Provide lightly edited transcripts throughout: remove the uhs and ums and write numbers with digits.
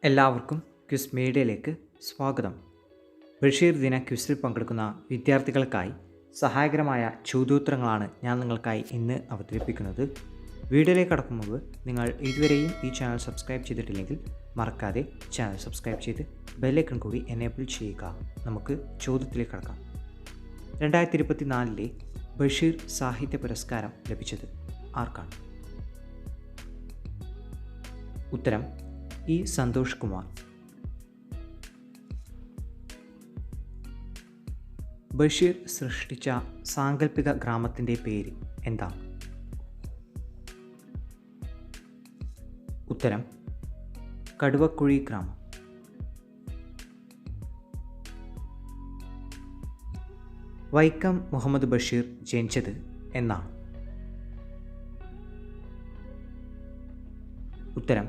എല്ലാവർക്കും ക്വിസ് മീഡിയയിലേക്ക് സ്വാഗതം. ബഷീർ ദിന ക്വിസിൽ പങ്കെടുക്കുന്ന വിദ്യാർത്ഥികൾക്കായി സഹായകരമായ ചോദ്യോത്തരങ്ങളാണ് ഞാൻ നിങ്ങൾക്കായി ഇന്ന് അവതരിപ്പിക്കുന്നത്. വീഡിയോയിലേക്ക് കടക്കും മുമ്പ് നിങ്ങൾ ഇതുവരെയും ഈ ചാനൽ സബ്സ്ക്രൈബ് ചെയ്തിട്ടില്ലെങ്കിൽ മറക്കാതെ ചാനൽ സബ്സ്ക്രൈബ് ചെയ്ത് ബെല്ലൈക്കൺ കൂടി എനേബിൾ ചെയ്യുക. നമുക്ക് ചോദ്യത്തിലേക്ക് കടക്കാം. 2024 ബഷീർ സാഹിത്യ പുരസ്കാരം ലഭിച്ചത് ആർക്കാണ്? ഉത്തരം ഇ. സന്തോഷ് കുമാർ. ബഷീർ സൃഷ്ടിച്ച സാങ്കല്പിക ഗ്രാമത്തിൻ്റെ പേര് എന്താണ്? ഉത്തരം കടുവക്കുഴി ഗ്രാമം. വൈക്കം മുഹമ്മദ് ബഷീർ ജനിച്ചത് എന്നാണ്? ഉത്തരം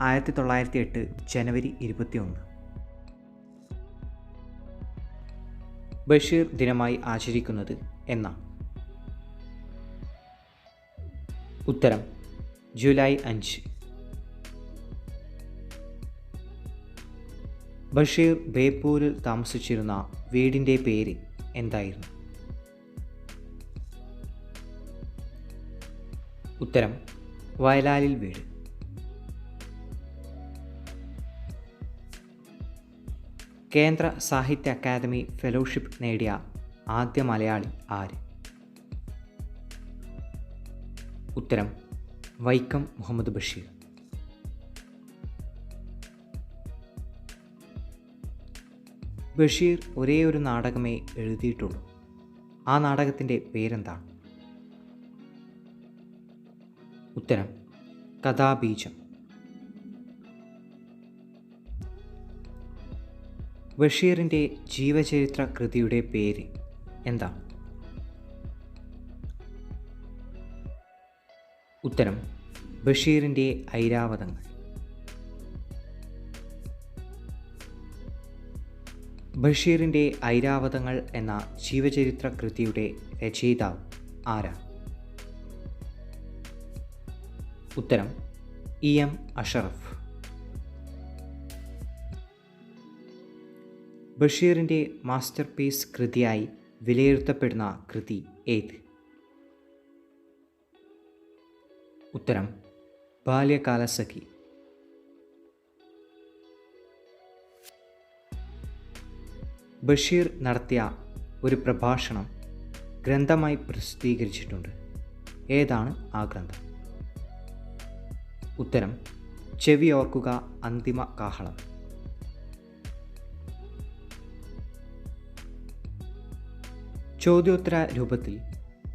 1908 ജനുവരി 21. ബഷീർ ദിനമായി ആചരിക്കുന്നത് എന്നാണ്? ഉത്തരം ജൂലൈ 5. ബഷീർ ബേപ്പൂരിൽ താമസിച്ചിരുന്ന വീടിൻ്റെ പേര് എന്തായിരുന്നു? ഉത്തരം വയലാലിൽ വീട്. കേന്ദ്ര സാഹിത്യ അക്കാദമി ഫെലോഷിപ്പ് നേടിയ ആദ്യ മലയാളി ആര്? ഉത്തരം വൈക്കം മുഹമ്മദ് ബഷീർ. ബഷീർ ഒരേ ഒരു നാടകമേ എഴുതിയിട്ടുള്ളൂ. ആ നാടകത്തിൻ്റെ പേരെന്താണ്? ഉത്തരം കഥാബീജം. ബഷീറിൻ്റെ ജീവചരിത്ര കൃതിയുടെ പേര് എന്താണ്? ഉത്തരം ബഷീറിൻ്റെ ഐരാവതങ്ങൾ. ബഷീറിൻ്റെ ഐരാവതങ്ങൾ എന്ന ജീവചരിത്ര കൃതിയുടെ രചയിതാവ് ആരാണ്? ഉത്തരം EM അഷറഫ്. ബഷീറിൻ്റെ മാസ്റ്റർ പീസ് കൃതിയായി വിലയിരുത്തപ്പെടുന്ന കൃതി ഏത്? ഉത്തരം ബാല്യകാലസഖി. ബഷീർ നടത്തിയ ഒരു പ്രഭാഷണം ഗ്രന്ഥമായി പ്രസിദ്ധീകരിച്ചിട്ടുണ്ട്. ഏതാണ് ആ ഗ്രന്ഥം? ഉത്തരം ചെവിയോർക്കുക അന്തിമ കാഹളം. ചോദ്യോത്തര രൂപത്തിൽ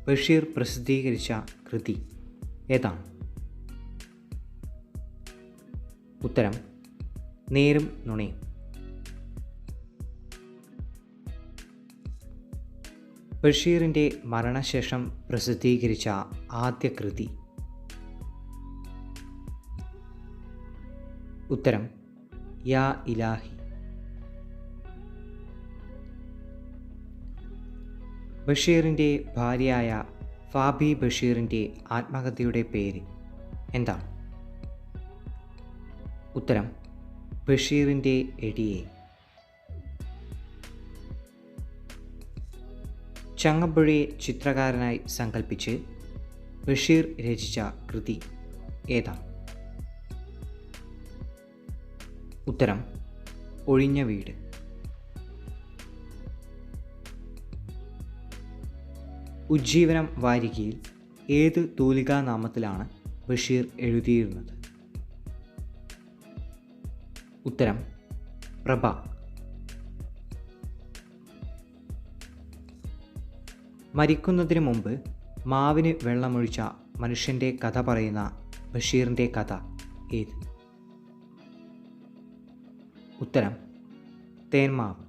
ബഷീർ പ്രസിദ്ധീകരിച്ച കൃതി ഏതാണ്? ഉത്തരം നേരും നുണയും. ബഷീറിൻ്റെ മരണശേഷം പ്രസിദ്ധീകരിച്ച ആദ്യ കൃതി? ഉത്തരം യാ ഇലാഹി. ബഷീറിൻ്റെ ഭാര്യയായ ഫാബി ബഷീറിൻ്റെ ആത്മകഥയുടെ പേര് എന്താണ്? ഉത്തരം ബഷീറിൻ്റെ എടിയെ. ചങ്ങമ്പുഴയെ ചിത്രകാരനായി സങ്കല്പിച്ച് ബഷീർ രചിച്ച കൃതി ഏതാണ്? ഉത്തരം ഒഴിഞ്ഞ വീട്. ഉജ്ജീവനം വാരികയിൽ ഏത് തൂലികാനാമത്തിലാണ് ബഷീർ എഴുതിയിരുന്നത്? ഉത്തരം പ്രഭ. മരിക്കുന്നതിന് മുമ്പ് മാവിന് വെള്ളമൊഴിച്ച മനുഷ്യൻ്റെ കഥ പറയുന്ന ബഷീറിൻ്റെ കഥ ഏത്? ഉത്തരം തേന്മാവ്.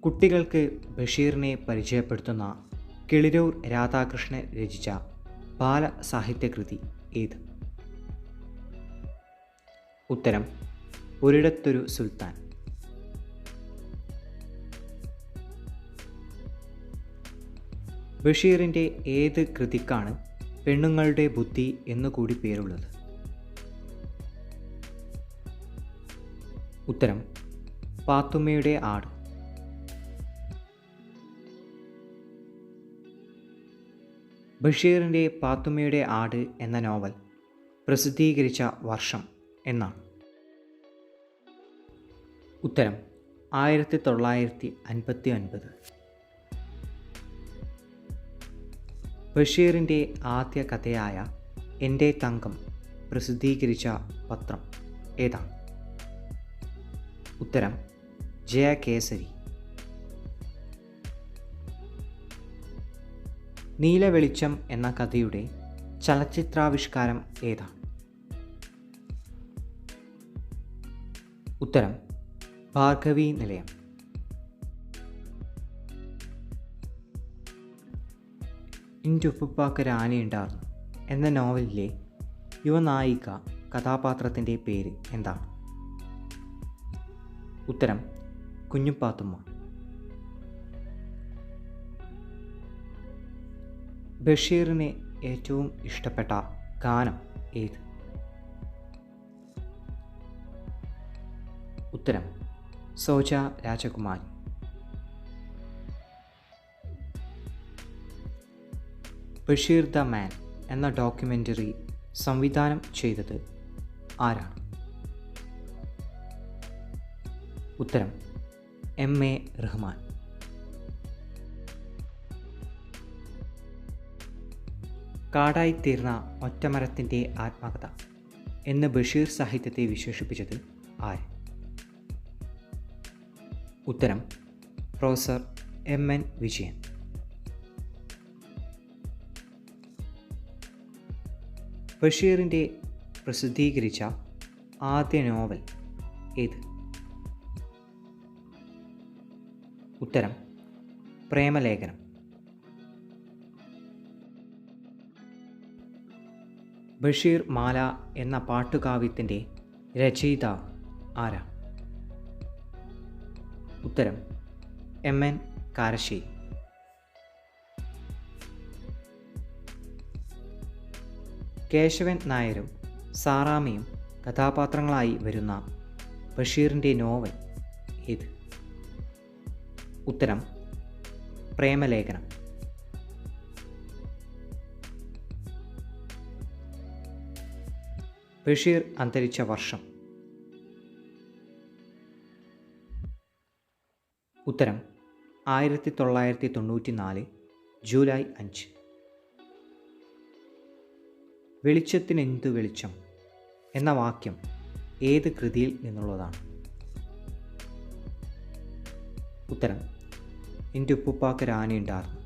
കുട്ടികൾക്ക് ബഷീറിനെ പരിചയപ്പെടുത്തുന്ന കിളിരൂർ രാധാകൃഷ്ണൻ രചിച്ച ബാലസാഹിത്യകൃതി ഏത്? ഉത്തരം ഒരിടത്തൊരു സുൽത്താൻ. ബഷീറിൻ്റെ ഏത് കൃതിക്കാണ് പെണ്ണുങ്ങളുടെ ബുദ്ധി എന്നുകൂടി പേരുള്ളത്? ഉത്തരം പാത്തുമ്മയുടെ ആട്. ബഷീറിൻ്റെ പാത്തുമ്മയുടെ ആട് എന്ന നോവൽ പ്രസിദ്ധീകരിച്ച വർഷം എന്നാണ്? ഉത്തരം 1959. ബഷീറിൻ്റെ ആദ്യ കഥയായ എൻ്റെ തങ്കം പ്രസിദ്ധീകരിച്ച പത്രം ഏതാണ്? ഉത്തരം ജയകേസരി. നീലവെളിച്ചം എന്ന കഥയുടെ ചലച്ചിത്രാവിഷ്കാരം ഏതാണ്? ഉത്തരം ഭാർഗവീ നിലയം. എൻ്റെ ഉപ്പുപ്പാക്കൊരാനയുണ്ടായിരുന്നു എന്ന നോവലിലെ യുവനായിക കഥാപാത്രത്തിൻ്റെ പേര് എന്താണ്? ഉത്തരം കുഞ്ഞുപാത്തുമ്മ. ബഷീറിന് ഏറ്റവും ഇഷ്ടപ്പെട്ട ഗാനം ഏത്? ഉത്തരം സോജ രാജകുമാരി. ബഷീർ ദ മാൻ എന്ന ഡോക്യുമെൻ്ററി സംവിധാനം ചെയ്തത് ആരാണ്? ഉത്തരം എം.എ. റഹ്മാൻ. കാടായിത്തീർന്ന ഒറ്റമരത്തിൻ്റെ ആത്മകഥ എന്ന് ബഷീർ സാഹിത്യത്തെ വിശേഷിപ്പിച്ചത് ആര്? ഉത്തരം പ്രൊഫസർ എം.എൻ. വിജയൻ. ബഷീറിൻ്റെ പ്രസിദ്ധീകരിച്ച ആദ്യ നോവൽ ഏത്? ഉത്തരം പ്രേമലേഖനം. ബഷീർ മാല എന്ന പാട്ടുകാവ്യത്തിൻ്റെ രചയിതാവ് ആരാണ്? ഉത്തരം എം.എൻ. കാരശ്ശേരി. കേശവൻ നായരും സാറാമ്മയും കഥാപാത്രങ്ങളായി വരുന്ന ബഷീറിൻ്റെ നോവൽ ഏത്? ഉത്തരം പ്രേമലേഖനം. ബഷീർ അന്തരിച്ച വർഷം? ഉത്തരം 1994 ജൂലൈ 5. വെളിച്ചത്തിനെന്തു വെളിച്ചം എന്ന വാക്യം ഏത് കൃതിയിൽ നിന്നുള്ളതാണ്? ഉത്തരം എൻ്റെ ഉപ്പുപ്പാക്കൊരാനയുണ്ടായിരുന്നു.